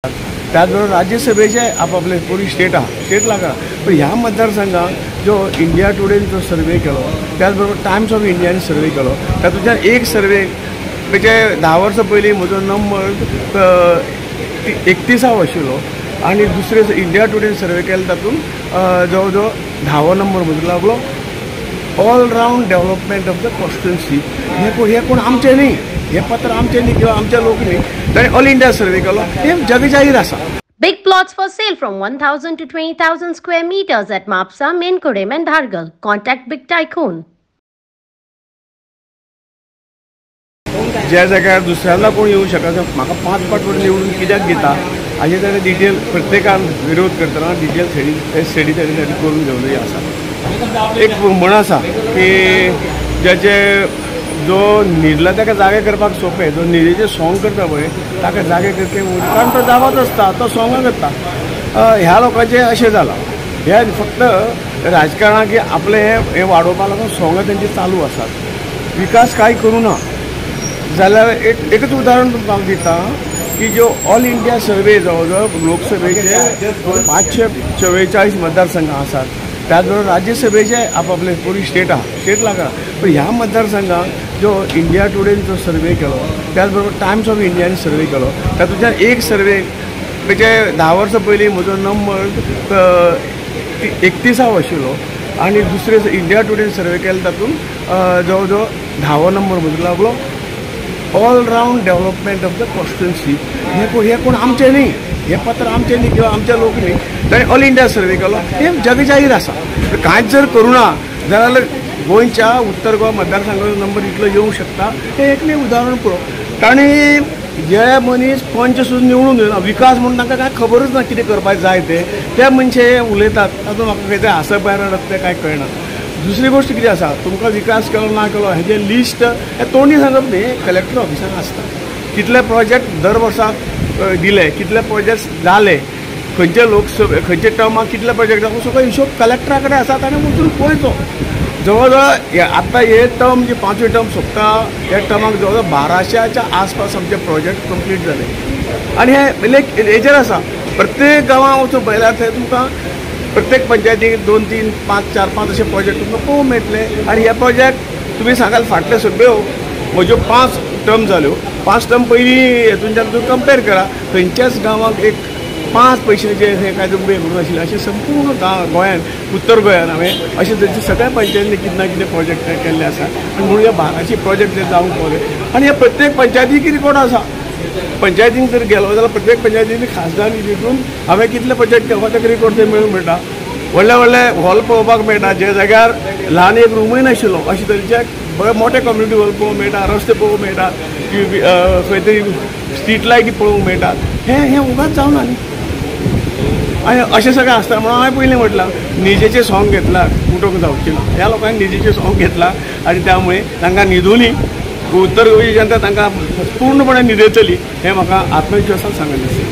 त्याचबरोबर राज्यसभेचे आपापले पोलीस स्टेट लागला पण ह्या मतदारसंघात जो इंडिया टुडे जो सर्वे केलो त्याचबरोबर टाइम्स ऑफ इंडियाने सर्वे केलो तातूंतल्यान एक सर्वे म्हणजे 10 वर्सां पयलीं म्हजो नंबर 31 आशिल्लो आणि दुसरे इंडिया टुडे सर्वे केलो तातूंत जवळ जवळ 10वो नंबर म्हजो लागलो all round development of the constituency हे कोण आमचे न्ही हे पत्र आमचे न्ही किंवा आमच्या लोक न्ही ताणें ऑल इंडिया सर्वे केलो हे जगजाहीर आसा. Big plots for sale from 1,000 to 20,000 square meters at Mapsa, Menkodem and Dhargal. Contact Big Tycoon. ज्या जाग्यार दुसऱ्यांना कोण येऊ शकत म्हाका 5 फावट निवडून कित्याक दिता हाजे ताणें डिटेल प्रत्येकान विरोध करतना डिटेल स्टडी ताणें करून घेवनूय आसा. एक म्हण आसा की ज्याचे जो न्हिदला ताका जागे करपाक सोंपें जो न्हिदेचें सॉंग करता पळय ताका जागे करचे कारण तो जागोच आसता तो सॉंगां करता. ह्या लोकांचें अशें जालां हे फक्त राजकारणाक आपले हे वाडोवपा लागून सॉंगां तेंची चालू आसात विकास कांय करूं ना जाल्यार एकच उदाहरण तुमकां हांव दिता की जो ऑल इंडिया सर्वे जवळ जवळ लोकसभेचे 544 मतदारसंघ आसात त्याचबरोबर राज्यसभेचे आपापले पोलीस स्टेट लागला पण ह्या मतदारसंघात जो इंडिया टुडे जो सर्वे केलो त्याचबरोबर टाइम्स ऑफ इंडियाने सर्वे केलो तातूंतल्यान एक सर्वे म्हणजे 10 वर्सां पयलीं म्हजो नंबर 31 आशिल्लो आणि दुसरे इंडिया टुडे सर्वे केलो तातूंत जवळ जवळ 10वो नंबर म्हजो लागलो all round development of the constituency हे कोण आमचे न्ही हे पत्र आमचे न्ही किंवा आमच्या लोक न्ही ताणें ऑल इंडिया सर्वे केलो हे जगजाहीर आसा. कांयच जर करूं ना जाल्यार गोंयच्या उत्तर गोवा मतदारसंघाचो नंबर इतलो येवंक शकता हें एकलें उदाहरण पळोवं. ताणें जे मनीस पंच सुद्दां निवडून येना विकास म्हणून तांकां कांय खबरच ना कितें करपाक जाय ते मनशे उलयतात तातूंत म्हाका कितें हांसप भायर हाडप तें कांय कळना. दुसरी गोष्ट कितें आसा तुमकां विकास केलो ना केलो हेजें लिस्ट हें तोंडी सांगप न्ही कलेक्टर ऑफिसान आसता. कितले प्रोजेक्ट दर वर्साक दिले कितले प्रोजेक्ट जाले खंयचे लोकसभे खंयचे टर्माक कितले प्रोजेक्ट जाले सगळो हिशोब कलेक्टरा कडेन आसा ताणें वचून पळयचो. जवळ जवळ आतां हे टर्म जे 5वे टर्म सोंपता ह्या टर्माक जवळ जवळ 1200च्या आसपास आमचे प्रोजेक्ट कंप्लीट जाले आनी हे हेजेर आसा प्रत्येक गांवांत वचून पळयल्यार थंय तुमकां प्रत्येक पंचायतीक 2, 3, 5, 4, 5 असे प्रोजेक्ट तुमकां पळोवंक मेळटले आनी हे प्रोजेक्ट तुमी सांगाल फाटल्यो सगळ्यो म्हज्यो 5 टर्म जाल्यो 5 टर्म पयलीं हेतूंच्यान तुमी कंपेर करा खंयच्याच गांवांक एक 5 पयशांचे हे काय उबे करून आशिल्ले अशें संपूर्ण गोंयांत उत्तर गोंयांत हांवें अशें तरेचे सगळ्या पंचायतींनी कितें ना कितें प्रोजेक्ट केल्ले आसा आनी म्हणून हे 1200 प्रोजेक्ट जे जावंक पावले आनी हे प्रत्येक पंचायतीक रिकॉर्ड आसा. पंचायतीक जर गेलो जाल्यार प्रत्येक पंचायतींनी खासदार निधीतून हांवें कितले प्रोजेक्ट केलो ताका रिकॉर्ड ते मेळूंक मेळटा. व्हडले हॉल पळोवपाक मेळटा जे जाग्यार ल्हान एक रूमय नाशिल्लो अशे तरेचे बरे मोठे कम्युनिटी हॉल पळोवंक मेळटा रस्ते पळोवंक मेळटा खंय तरी स्ट्रीट लायटी पळोवंक मेळटा हें उगाच जावना न्ही. आनी अशें सगळें आसता म्हणून हांवें पयलीं म्हटलां न्हिदेचें सॉंग घेतलां उठोवंक जावचें ना. ह्या लोकांनी न्हिदेचें सॉंग घेतलां आनी त्यामुळे तांकां न्हिदुनी उत्तर गोंयची जनता तांकां पूर्णपणे न्हिदयतली हें म्हाका आत्मविश्वासान सांगन दिसता.